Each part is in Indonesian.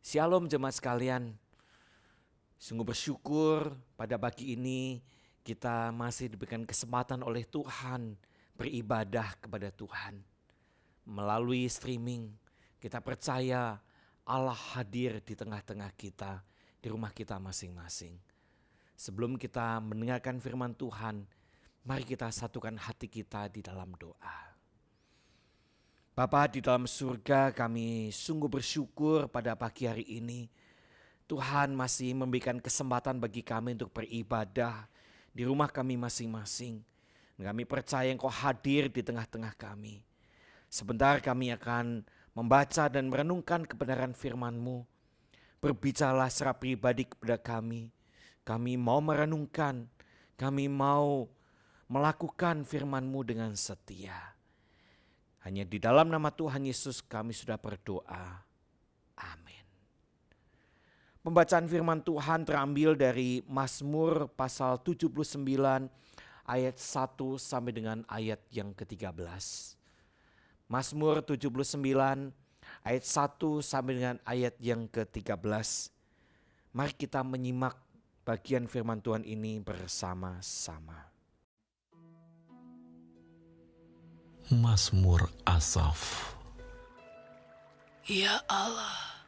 Shalom jemaat sekalian, sungguh bersyukur pada pagi ini kita masih diberikan kesempatan oleh Tuhan beribadah kepada Tuhan. Melalui streaming kita percaya Allah hadir di tengah-tengah kita, di rumah kita masing-masing. Sebelum kita mendengarkan firman Tuhan, mari kita satukan hati kita di dalam doa. Bapa di dalam surga, kami sungguh bersyukur pada pagi hari ini. Tuhan masih memberikan kesempatan bagi kami untuk beribadah di rumah kami masing-masing. Kami percaya Engkau hadir di tengah-tengah kami. Sebentar kami akan membaca dan merenungkan kebenaran firman-Mu. Berbicaralah secara pribadi kepada kami. Kami mau merenungkan, kami mau melakukan firman-Mu dengan setia. Hanya di dalam nama Tuhan Yesus kami sudah berdoa. Amin. Pembacaan firman Tuhan terambil dari Mazmur pasal 79 ayat 1 sampai dengan ayat yang ke-13. Mazmur 79 ayat 1 sampai dengan ayat yang ke-13. Mari kita menyimak bagian firman Tuhan ini bersama-sama. Mazmur Asaf. Ya Allah,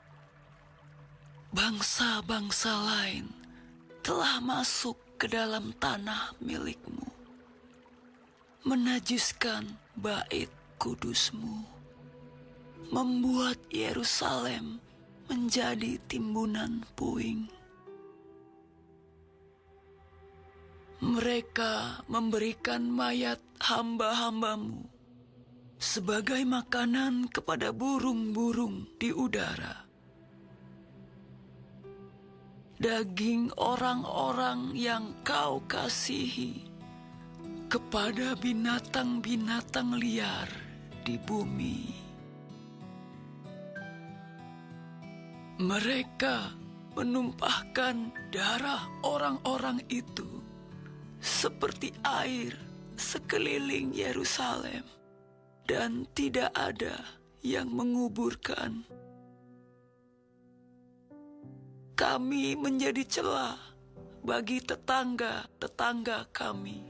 bangsa-bangsa lain telah masuk ke dalam tanah milik-Mu, menajiskan bait kudus-Mu, membuat Yerusalem menjadi timbunan puing. Mereka memberikan mayat hamba-hamba-Mu sebagai makanan kepada burung-burung di udara. Daging orang-orang yang Kau kasihi kepada binatang-binatang liar di bumi. Mereka menumpahkan darah orang-orang itu seperti air sekeliling Yerusalem. Dan tidak ada yang menguburkan. Kami menjadi celah bagi tetangga-tetangga kami,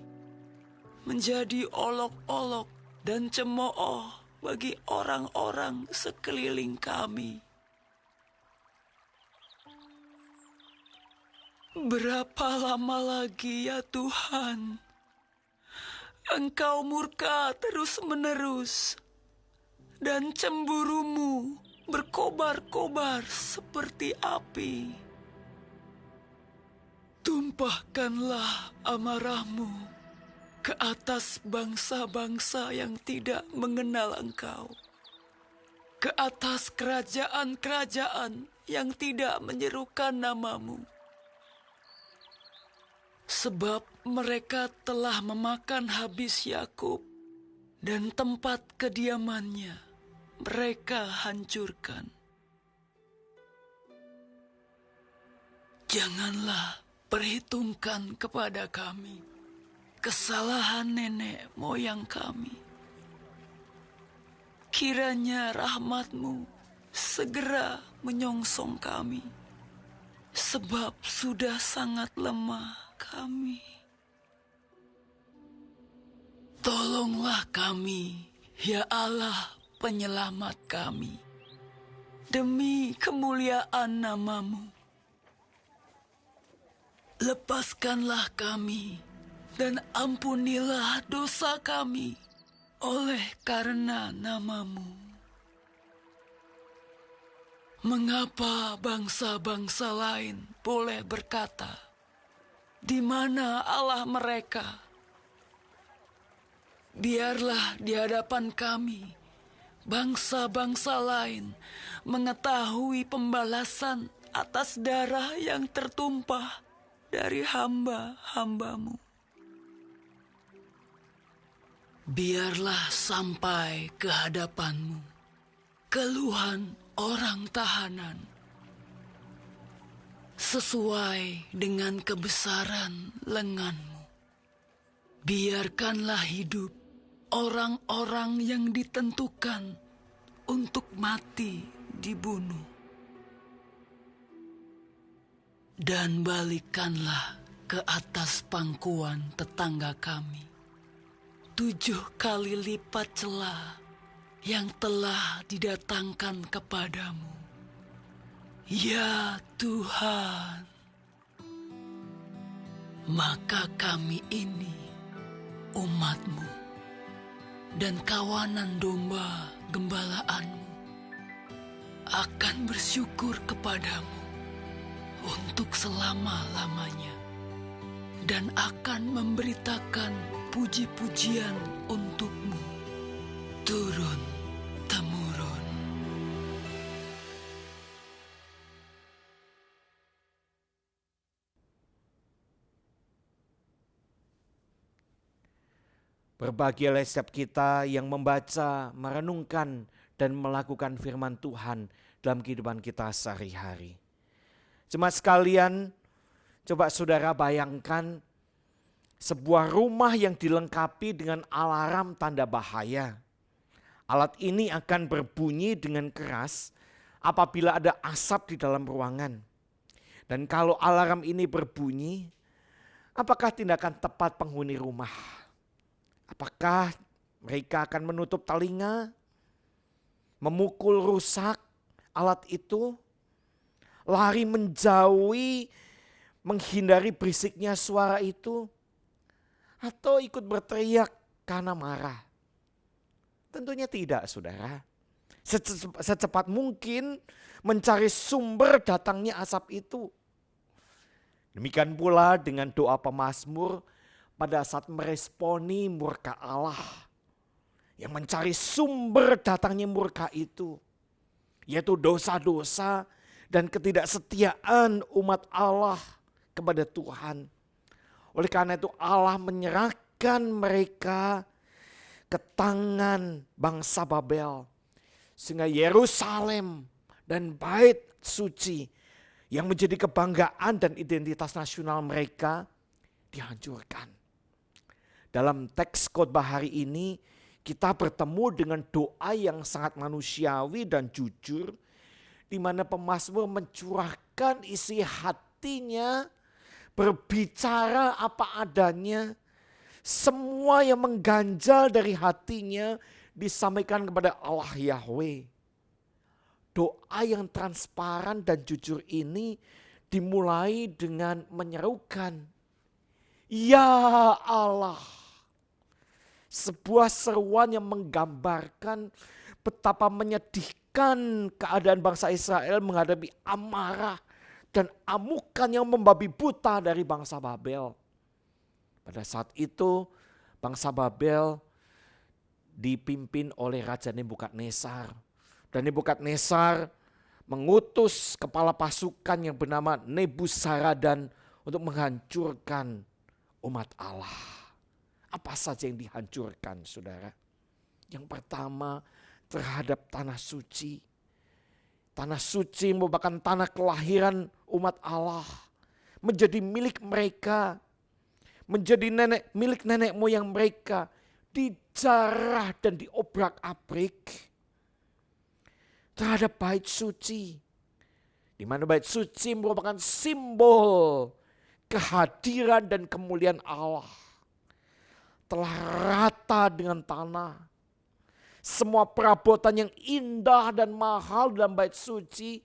menjadi olok-olok dan cemooh bagi orang-orang sekeliling kami. Berapa lama lagi ya Tuhan? Engkau murka terus-menerus, dan cemburu-Mu berkobar-kobar seperti api. Tumpahkanlah amarah-Mu ke atas bangsa-bangsa yang tidak mengenal Engkau, ke atas kerajaan-kerajaan yang tidak menyerukan nama-Mu. Sebab mereka telah memakan habis Yakub, dan tempat kediamannya mereka hancurkan. Janganlah perhitungkan kepada kami kesalahan nenek moyang kami. Kiranya rahmat-Mu segera menyongsong kami, sebab sudah sangat lemah kami. Tolonglah kami, ya Allah penyelamat kami, demi kemuliaan nama-Mu. Lepaskanlah kami dan ampunilah dosa kami oleh karena nama-Mu. Mengapa bangsa-bangsa lain boleh berkata, di mana Allah mereka? Biarlah di hadapan kami bangsa-bangsa lain mengetahui pembalasan atas darah yang tertumpah dari hamba-hamba-Mu. Biarlah sampai ke hadapan-Mu keluhan orang tahanan, sesuai dengan kebesaran lengan-Mu. Biarkanlah hidup orang-orang yang ditentukan untuk mati dibunuh. Dan balikkanlah ke atas pangkuan tetangga kami 7 kali lipat celah yang telah didatangkan kepadamu, ya Tuhan. Maka kami ini umat-Mu dan kawanan domba gembalaanmu akan bersyukur kepadamu untuk selama-lamanya dan akan memberitakan puji-pujian untuk-Mu turun temurun. Berbahagialah setiap kita yang membaca, merenungkan, dan melakukan firman Tuhan dalam kehidupan kita sehari-hari. Jemaat sekalian, coba saudara bayangkan sebuah rumah yang dilengkapi dengan alarm tanda bahaya. Alat ini akan berbunyi dengan keras apabila ada asap di dalam ruangan. Dan kalau alarm ini berbunyi, apakah tindakan tepat penghuni rumah? Apakah mereka akan menutup telinga, memukul rusak alat itu, lari menjauhi, menghindari berisiknya suara itu, atau ikut berteriak karena marah? Tentunya tidak, saudara. Secepat mungkin mencari sumber datangnya asap itu. Demikian pula dengan doa pemazmur pada saat meresponi murka Allah, yang mencari sumber datangnya murka itu, yaitu dosa-dosa dan ketidaksetiaan umat Allah kepada Tuhan. Oleh karena itu Allah menyerahkan mereka ke tangan bangsa Babel, sehingga Yerusalem dan bait suci yang menjadi kebanggaan dan identitas nasional mereka dihancurkan. Dalam teks khotbah hari ini kita bertemu dengan doa yang sangat manusiawi dan jujur, di mana pemazmur mencurahkan isi hatinya, berbicara apa adanya, semua yang mengganjal dari hatinya disampaikan kepada Allah Yahweh. Doa yang transparan dan jujur ini dimulai dengan menyerukan, "Ya Allah." Sebuah seruan yang menggambarkan betapa menyedihkan keadaan bangsa Israel menghadapi amarah dan amukan yang membabi buta dari bangsa Babel. Pada saat itu bangsa Babel dipimpin oleh Raja Nebukadnezar. Dan Nebukadnezar mengutus kepala pasukan yang bernama Nebuzaradan untuk menghancurkan umat Allah. Apa saja yang dihancurkan, saudara? Yang pertama, terhadap tanah suci. Tanah suci merupakan tanah kelahiran umat Allah, menjadi milik mereka, menjadi milik nenek moyang mereka, dijarah dan diobrak-abrik. Terhadap bait suci, di mana bait suci merupakan simbol kehadiran dan kemuliaan Allah, telah rata dengan tanah. Semua perabotan yang indah dan mahal dalam bait suci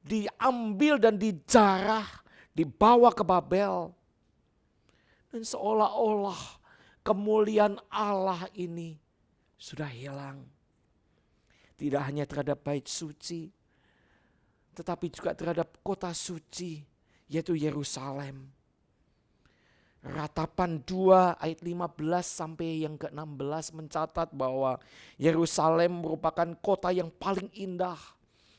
diambil dan dijarah, dibawa ke Babel. Dan seolah-olah kemuliaan Allah ini sudah hilang. Tidak hanya terhadap bait suci, tetapi juga terhadap kota suci, yaitu Yerusalem. Ratapan 2 ayat 15 sampai yang ke-16 mencatat bahwa Yerusalem merupakan kota yang paling indah,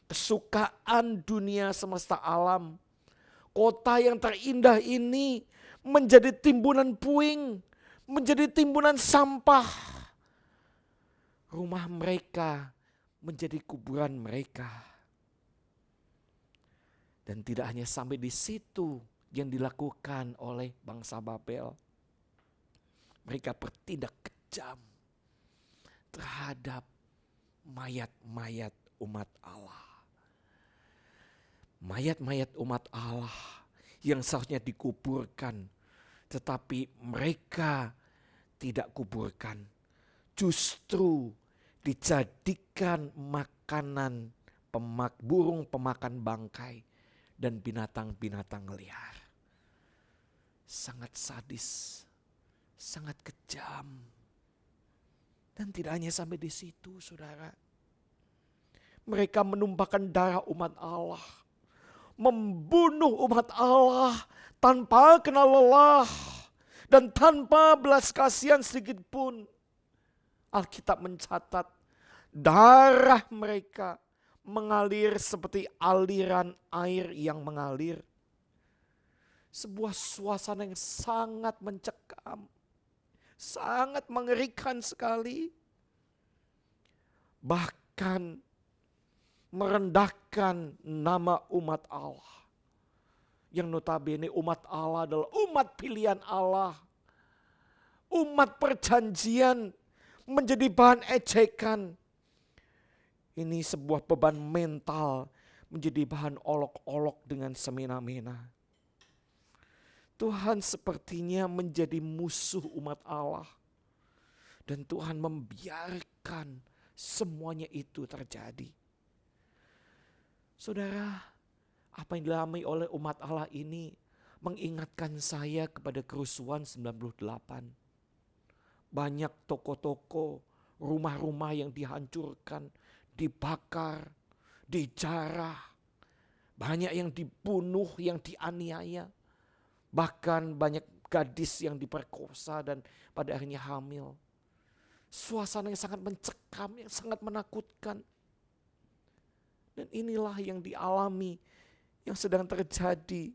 kesukaan dunia semesta alam. Kota yang terindah ini menjadi timbunan puing, menjadi timbunan sampah. Rumah mereka menjadi kuburan mereka. Dan tidak hanya sampai di situ yang dilakukan oleh bangsa Babel. Mereka bertindak kejam terhadap mayat-mayat umat Allah. Mayat-mayat umat Allah yang seharusnya dikuburkan, tetapi mereka tidak kuburkan. Justru dijadikan makanan burung pemakan bangkai dan binatang-binatang liar. Sangat sadis, sangat kejam. Dan tidak hanya sampai di situ, saudara. Mereka menumpahkan darah umat Allah, membunuh umat Allah tanpa kenal lelah dan tanpa belas kasihan sedikit pun. Alkitab mencatat darah mereka mengalir seperti aliran air yang mengalir. Sebuah suasana yang sangat mencekam, sangat mengerikan sekali. Bahkan merendahkan nama umat Allah. Yang notabene umat Allah adalah umat pilihan Allah. Umat perjanjian menjadi bahan ejekan. Ini sebuah beban mental menjadi bahan olok-olok dengan semena-mena. Tuhan sepertinya menjadi musuh umat Allah. Dan Tuhan membiarkan semuanya itu terjadi. Saudara, apa yang dialami oleh umat Allah ini mengingatkan saya kepada kerusuhan 98. Banyak toko-toko, rumah-rumah yang dihancurkan, dibakar, dijarah. Banyak yang dibunuh, yang dianiaya. Bahkan banyak gadis yang diperkosa dan pada akhirnya hamil. Suasana yang sangat mencekam, yang sangat menakutkan. Dan inilah yang dialami, yang sedang terjadi,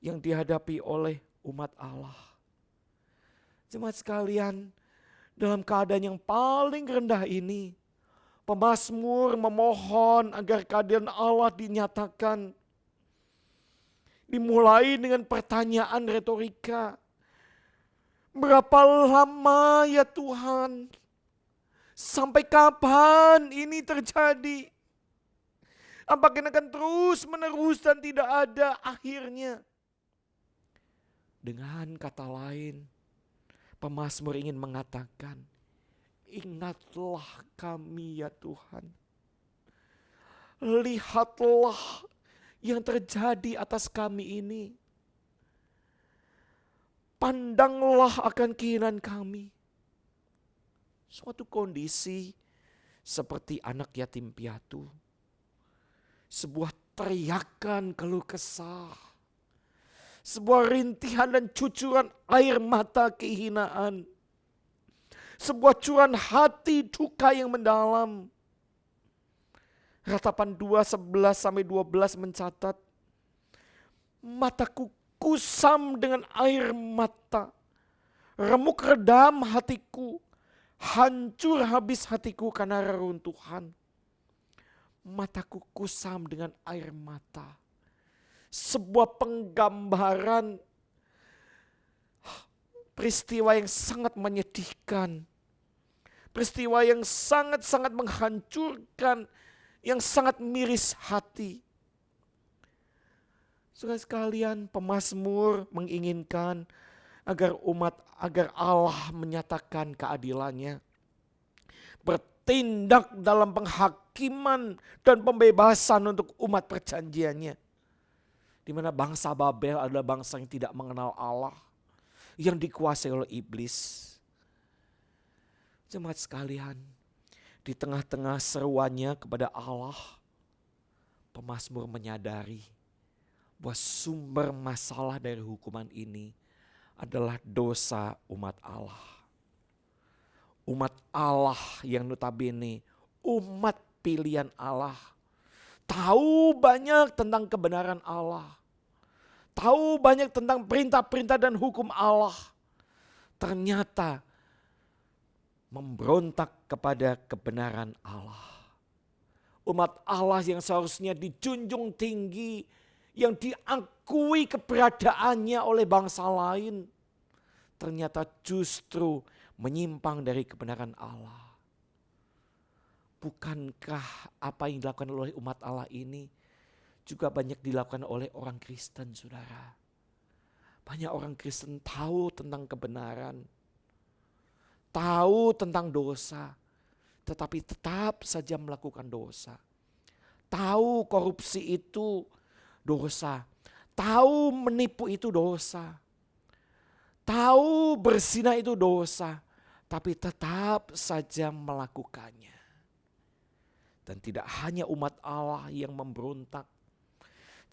yang dihadapi oleh umat Allah. Jemaat sekalian, dalam keadaan yang paling rendah ini, pemazmur memohon agar keadilan Allah dinyatakan. Dimulai dengan pertanyaan retorika. Berapa lama ya Tuhan? Sampai kapan ini terjadi? Apakah ini akan terus menerus dan tidak ada akhirnya? Dengan kata lain, pemazmur ingin mengatakan, ingatlah kami ya Tuhan. Lihatlah yang terjadi atas kami ini. Pandanglah akan keinginan kami. Suatu kondisi seperti anak yatim piatu. Sebuah teriakan keluh kesah. Sebuah rintihan dan cucuran air mata kehinaan. Sebuah curahan hati duka yang mendalam. Ratapan 2:11-12 mencatat, mataku kusam dengan air mata, remuk redam hatiku, hancur habis hatiku karena reruntuhan. Mataku kusam dengan air mata. Sebuah penggambaran peristiwa yang sangat menyedihkan. Peristiwa yang sangat-sangat menghancurkan, yang sangat miris hati. Saudara sekalian, pemazmur menginginkan agar Allah menyatakan keadilannya. Bertindak dalam penghakiman dan pembebasan untuk umat perjanjiannya. Di mana bangsa Babel adalah bangsa yang tidak mengenal Allah, yang dikuasai oleh iblis. Jemaat sekalian, di tengah-tengah seruannya kepada Allah, pemazmur menyadari bahwa sumber masalah dari hukuman ini adalah dosa umat Allah. Umat Allah yang notabene umat pilihan Allah. Tahu banyak tentang kebenaran Allah. Tahu banyak tentang perintah-perintah dan hukum Allah. Ternyata memberontak kepada kebenaran Allah. Umat Allah yang seharusnya dijunjung tinggi, yang diakui keberadaannya oleh bangsa lain, ternyata justru menyimpang dari kebenaran Allah. Bukankah apa yang dilakukan oleh umat Allah ini juga banyak dilakukan oleh orang Kristen, saudara. Banyak orang Kristen tahu tentang kebenaran, tahu tentang dosa, tetapi tetap saja melakukan dosa. Tahu korupsi itu dosa, tahu menipu itu dosa, tahu berzina itu dosa, tapi tetap saja melakukannya. Dan tidak hanya umat Allah yang memberontak,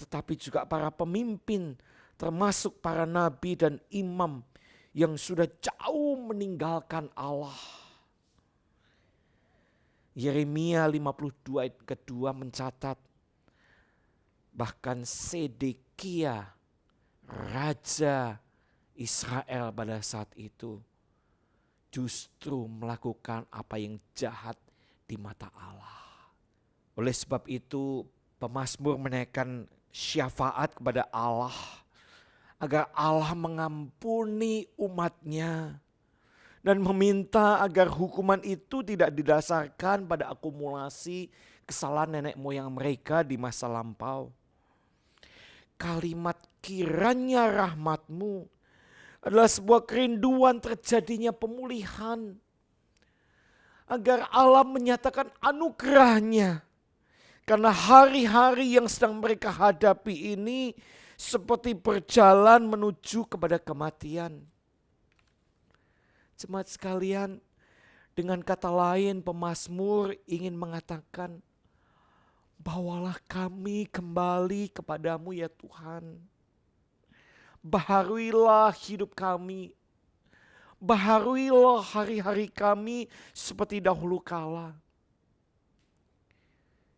tetapi juga para pemimpin, termasuk para nabi dan imam yang sudah jauh meninggalkan Allah. Yeremia 52 ayat kedua mencatat, bahkan Sedekia, raja Israel pada saat itu, justru melakukan apa yang jahat di mata Allah. Oleh sebab itu pemazmur menaikkan syafaat kepada Allah agar Allah mengampuni umatnya dan meminta agar hukuman itu tidak didasarkan pada akumulasi kesalahan nenek moyang mereka di masa lampau. Kalimat kiranya rahmatmu adalah sebuah kerinduan terjadinya pemulihan, agar Allah menyatakan anugerahnya. Karena hari-hari yang sedang mereka hadapi ini seperti berjalan menuju kepada kematian. Jemaat sekalian, dengan kata lain pemazmur ingin mengatakan, bawalah kami kembali kepadamu ya Tuhan. Baharuilah hidup kami. Baharuilah hari-hari kami seperti dahulu kala.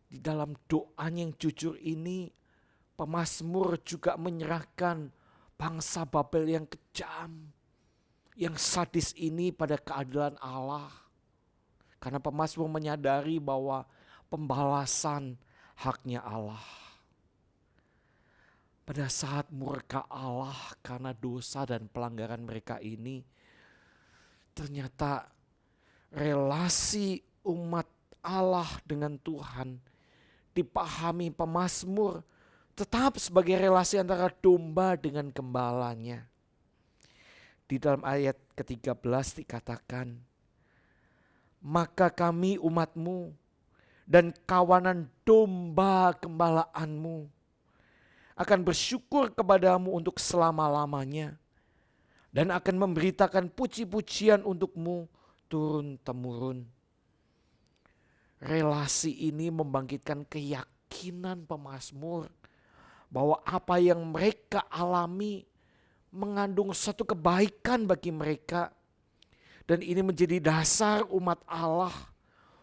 Di dalam doanya yang jujur ini, pemazmur juga menyerahkan bangsa Babel yang kejam, yang sadis ini pada keadilan Allah. Karena pemazmur menyadari bahwa pembalasan haknya Allah. Pada saat murka Allah karena dosa dan pelanggaran mereka ini, ternyata relasi umat Allah dengan Tuhan dipahami pemazmur tetap sebagai relasi antara domba dengan gembalanya. Di dalam ayat ke-13 dikatakan, maka kami umatmu dan kawanan domba gembalaanmu akan bersyukur kepadamu untuk selama-lamanya dan akan memberitakan puji-pujian untukmu turun-temurun. Relasi ini membangkitkan keyakinan pemazmur bahwa apa yang mereka alami mengandung satu kebaikan bagi mereka. Dan ini menjadi dasar umat Allah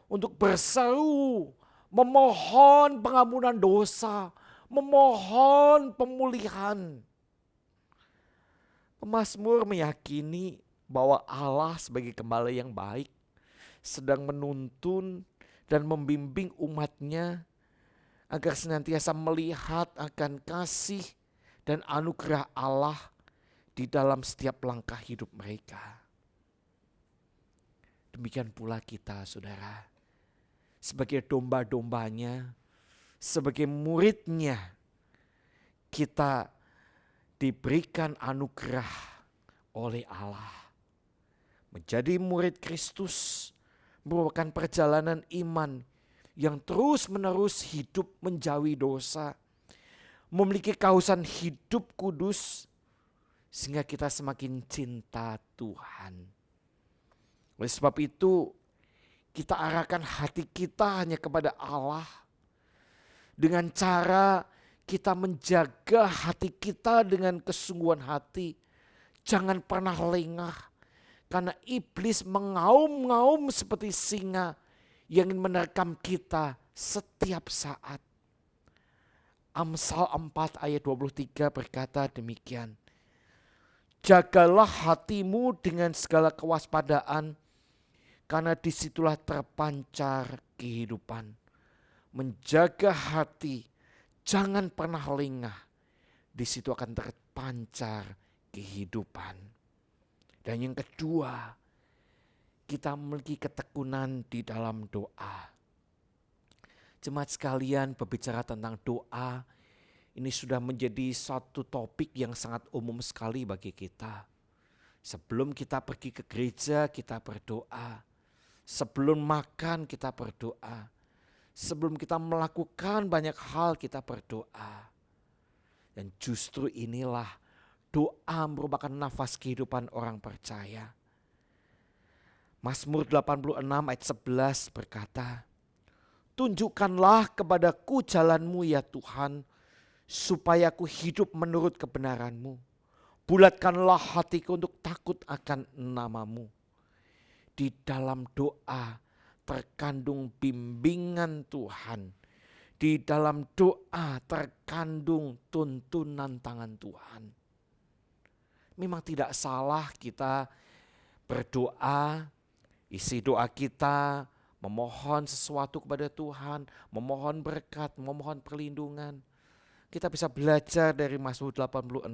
untuk berseru, memohon pengampunan dosa, memohon pemulihan. Pemazmur meyakini bahwa Allah sebagai gembala yang baik sedang menuntun dan membimbing umatnya agar senantiasa melihat akan kasih dan anugerah Allah di dalam setiap langkah hidup mereka. Demikian pula kita, saudara, sebagai domba-dombanya, sebagai muridnya, kita diberikan anugerah oleh Allah. Menjadi murid Kristus merupakan perjalanan iman yang terus-menerus hidup menjauhi dosa, memiliki kehausan hidup kudus, sehingga kita semakin cinta Tuhan. Oleh sebab itu, kita arahkan hati kita hanya kepada Allah dengan cara kita menjaga hati kita dengan kesungguhan hati. Jangan pernah lengah. Karena iblis mengaum-ngaum seperti singa yang ingin menerkam kita setiap saat. Amsal 4 ayat 23 berkata demikian. Jagalah hatimu dengan segala kewaspadaan, karena disitulah terpancar kehidupan. Menjaga hati, jangan pernah lengah. Di situ akan terpancar kehidupan. Dan yang kedua, kita memiliki ketekunan di dalam doa. Jemaat sekalian, berbicara tentang doa, Ini sudah menjadi satu topik yang sangat umum sekali bagi kita. Sebelum kita pergi ke gereja, kita berdoa. Sebelum makan, kita berdoa. Sebelum kita melakukan banyak hal, kita berdoa. Dan justru inilah doa merupakan nafas kehidupan orang percaya. Mazmur 86 ayat 11 berkata, tunjukkanlah kepadaku jalan-Mu ya Tuhan, supaya aku hidup menurut kebenaran-Mu. Bulatkanlah hatiku untuk takut akan nama-Mu. Di dalam doa terkandung bimbingan Tuhan. Di dalam doa terkandung tuntunan tangan Tuhan. Memang tidak salah kita berdoa, isi doa kita memohon sesuatu kepada Tuhan, memohon berkat, memohon perlindungan. Kita bisa belajar dari Mazmur 86.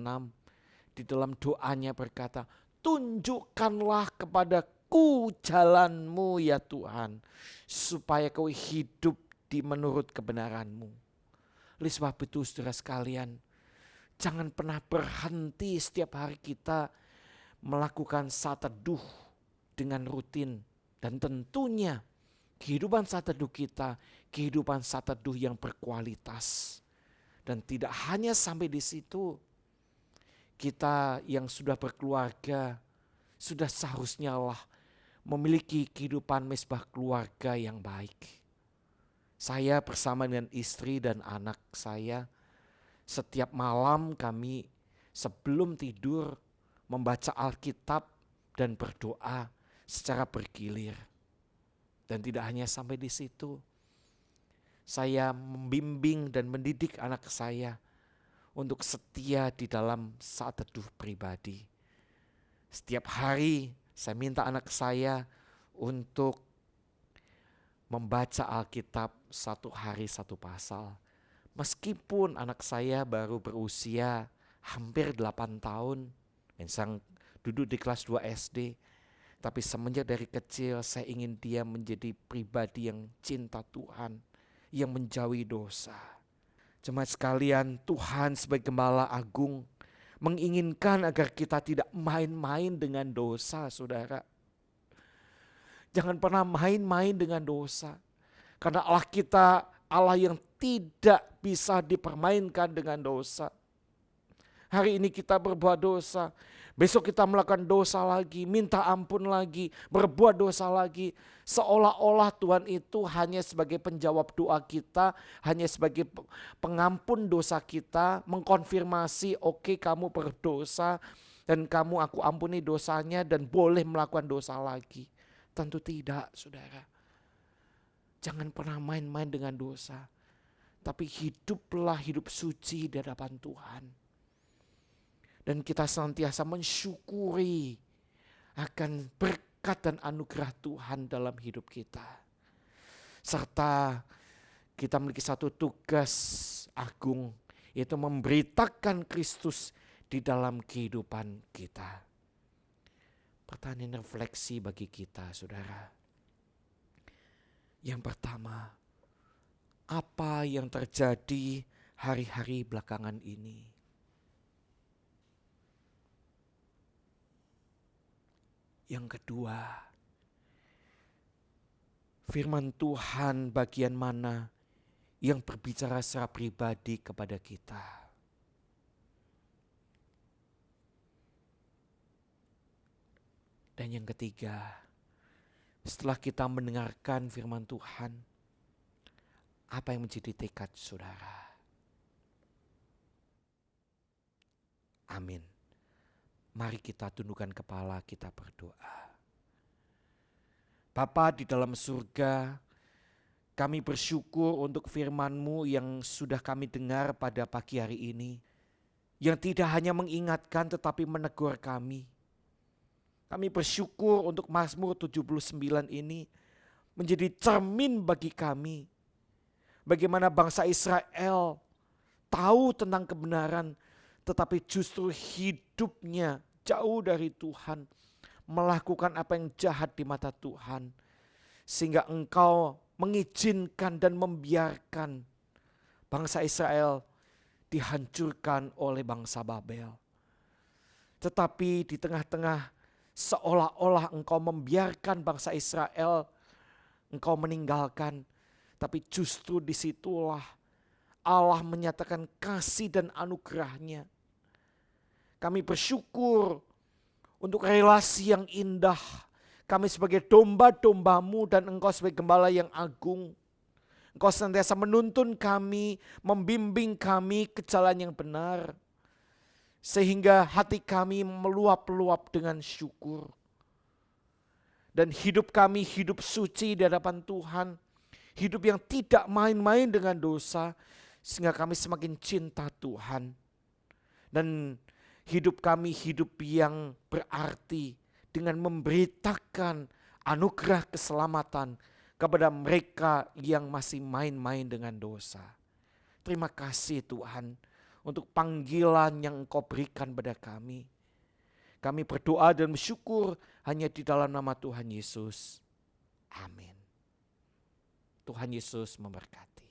Di dalam doanya berkata, tunjukkanlah kepadaku jalan-Mu ya Tuhan, supaya kau hidup di menurut kebenaran-Mu. Oleh sebab itu saudara sekalian, jangan pernah berhenti setiap hari kita melakukan saat teduh dengan rutin. Dan tentunya kehidupan saat teduh kita, kehidupan saat teduh yang berkualitas. Dan tidak hanya sampai di situ, kita yang sudah berkeluarga, sudah seharusnya lah memiliki kehidupan mesbah keluarga yang baik. Saya bersama dengan istri dan anak saya, setiap malam kami sebelum tidur membaca Alkitab dan berdoa secara bergilir. Dan tidak hanya sampai di situ, saya membimbing dan mendidik anak saya untuk setia di dalam saat teduh pribadi. Setiap hari saya minta anak saya untuk membaca Alkitab satu hari satu pasal. Meskipun anak saya baru berusia hampir 8 tahun, yang sedang duduk di kelas 2 SD. Tapi semenjak dari kecil saya ingin dia menjadi pribadi yang cinta Tuhan, yang menjauhi dosa. Jemaat sekalian, Tuhan sebagai Gembala Agung menginginkan agar kita tidak main-main dengan dosa, saudara. Jangan pernah main-main dengan dosa. Karena Allah kita Allah yang tidak bisa dipermainkan dengan dosa. Hari ini kita berbuat dosa, besok kita melakukan dosa lagi, minta ampun lagi, berbuat dosa lagi. Seolah-olah Tuhan itu hanya sebagai penjawab doa kita, hanya sebagai pengampun dosa kita, mengkonfirmasi oke, kamu berdosa dan aku ampuni dosanya dan boleh melakukan dosa lagi. Tentu tidak, saudara. Jangan pernah main-main dengan dosa, tapi hiduplah hidup suci di hadapan Tuhan. Dan kita senantiasa mensyukuri akan berkat dan anugerah Tuhan dalam hidup kita. Serta kita memiliki satu tugas agung, yaitu memberitakan Kristus di dalam kehidupan kita. Pertanyaan refleksi bagi kita, saudara. Yang pertama, apa yang terjadi hari-hari belakangan ini? Yang kedua, firman Tuhan bagian mana yang berbicara secara pribadi kepada kita? Dan yang ketiga, setelah kita mendengarkan firman Tuhan, apa yang menjadi tekad saudara? Amin. Mari kita tundukkan kepala, kita berdoa. Bapa di dalam surga, kami bersyukur untuk firman-Mu yang sudah kami dengar pada pagi hari ini. Yang tidak hanya mengingatkan tetapi menegur kami. Kami bersyukur untuk Mazmur 79 ini menjadi cermin bagi kami. Bagaimana bangsa Israel tahu tentang kebenaran tetapi justru hidupnya jauh dari Tuhan, melakukan apa yang jahat di mata Tuhan, sehingga Engkau mengizinkan dan membiarkan bangsa Israel dihancurkan oleh bangsa Babel. Tetapi di tengah-tengah seolah-olah engkau membiarkan bangsa Israel, engkau meninggalkan. Tapi justru disitulah Allah menyatakan kasih dan anugerahnya. Kami bersyukur untuk relasi yang indah. Kami sebagai domba-dombamu dan engkau sebagai gembala yang agung. Engkau senantiasa menuntun kami, membimbing kami ke jalan yang benar. Sehingga hati kami meluap-luap dengan syukur. Dan hidup kami hidup suci di hadapan Tuhan. Hidup yang tidak main-main dengan dosa. Sehingga kami semakin cinta Tuhan. Dan hidup kami hidup yang berarti dengan memberitakan anugerah keselamatan kepada mereka yang masih main-main dengan dosa. Terima kasih Tuhan untuk panggilan yang Engkau berikan pada kami. Kami berdoa dan bersyukur hanya di dalam nama Tuhan Yesus. Amin. Tuhan Yesus memberkati.